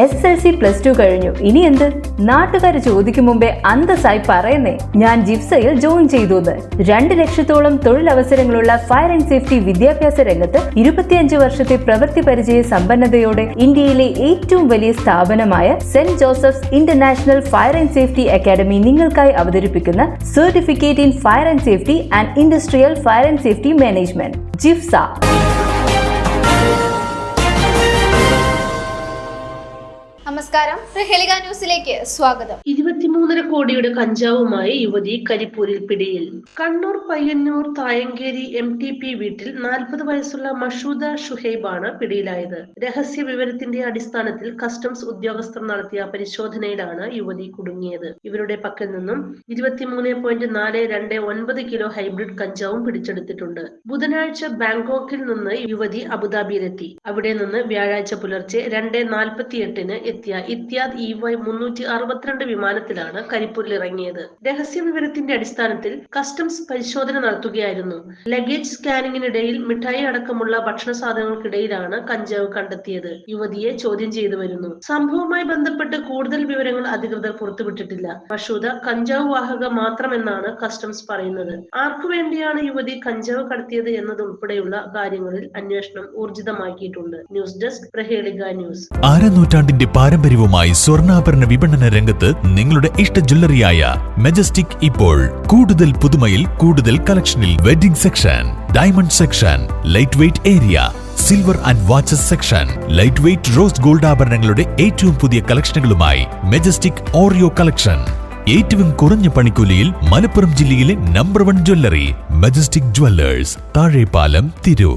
SSLC+2 കഴിഞ്ഞു, ഇനി എന്ത്? നാട്ടുകാർ ചോദിക്കും മുമ്പേ അന്തസ്സായി പറയുന്നേ, ഞാൻ ജിഫ്സയിൽ ജോയിൻ ചെയ്തു. 2 ലക്ഷത്തോളം തൊഴിലവസരങ്ങളുള്ള ഫയർ ആൻഡ് സേഫ്റ്റി വിദ്യാഭ്യാസ രംഗത്ത് 25 വർഷത്തെ പ്രവൃത്തി പരിചയ സമ്പന്നതയോടെ ഇന്ത്യയിലെ ഏറ്റവും വലിയ സ്ഥാപനമായ saint Joseph's international fire and safety academy നിങ്ങൾക്കായി അവതരിപ്പിക്കുന്ന certificate in fire and safety and industrial fire and safety management ജിഫ്സ. നമസ്കാരം, പ്രഹേളിക ന്യൂസിലേക്ക് സ്വാഗതം. 23.5 കോടിയുടെ കഞ്ചാവുമായി യുവതി കരിപ്പൂരിൽ പിടിയിൽ. കണ്ണൂർ പയ്യന്നൂർ തായങ്കേരി MTP വീട്ടിൽ 40 വയസ്സുള്ള മഷൂദ ഷുഹൈബാണ് പിടിയിലായത്. രഹസ്യ വിവരത്തിന്റെ അടിസ്ഥാനത്തിൽ കസ്റ്റംസ് ഉദ്യോഗസ്ഥർ നടത്തിയ പരിശോധനയിലാണ് യുവതി കുടുങ്ങിയത്. ഇവരുടെ പക്കൽ നിന്നും 23.429 കിലോ ഹൈബ്രിഡ് കഞ്ചാവും പിടിച്ചെടുത്തിട്ടുണ്ട്. ബുധനാഴ്ച ബാങ്കോക്കിൽ നിന്ന് യുവതി അബുദാബിയിലെത്തി. അവിടെ നിന്ന് വ്യാഴാഴ്ച പുലർച്ചെ 2:48-ന് എത്തിയ ഇത്യാദ് EY 362 വിമാനത്തിലാണ് കരിപ്പൂരിൽ ഇറങ്ങിയത്. രഹസ്യ വിവരത്തിന്റെ അടിസ്ഥാനത്തിൽ കസ്റ്റംസ് പരിശോധന നടത്തുകയായിരുന്നു. ലഗേജ് സ്കാനിങ്ങിനിടയിൽ മിഠായി അടക്കമുള്ള ഭക്ഷണ സാധനങ്ങൾക്കിടയിലാണ് കഞ്ചാവ് കണ്ടെത്തിയത്. യുവതിയെ ചോദ്യം ചെയ്തു വരുന്നു. സംഭവവുമായി ബന്ധപ്പെട്ട് കൂടുതൽ വിവരങ്ങൾ അധികൃതർ പുറത്തുവിട്ടിട്ടില്ല. മഷൂദ കഞ്ചാവ് വാഹക മാത്രമെന്നാണ് കസ്റ്റംസ് പറയുന്നത്. ആർക്കു വേണ്ടിയാണ് യുവതി കഞ്ചാവ് കടത്തിയത് എന്നതുൾപ്പെടെയുള്ള കാര്യങ്ങളിൽ അന്വേഷണം ഊർജിതമാക്കിയിട്ടുണ്ട്. News desk, Prahelika news. നൂറ്റാണ്ടിന്റെ പാരമ്പര്യവുമായി സ്വർണ്ണാഭരണ വിപണന രംഗത്ത് നിങ്ങളുടെ ഇഷ്ട ജ്വല്ലറിയായ മെജസ്റ്റിക് ഇപ്പോൾ കൂടുതൽ പുതുമയിൽ കൂടുതൽ കളക്ഷനിൽ. Wedding section, diamond section, light weight area, silver and watches section, light weight rose gold ആഭരണങ്ങളുടെ ഏറ്റവും പുതിയ കളക്ഷനുകളുമായി മെജസ്റ്റിക് ഓറിയോ കളക്ഷൻ. ഏറ്റവും കുറഞ്ഞ പണിക്കൂലിയിൽ മലപ്പുറം ജില്ലയിലെ number 1 jewellery majestic Jewellers, Thazhepalam, Tirur.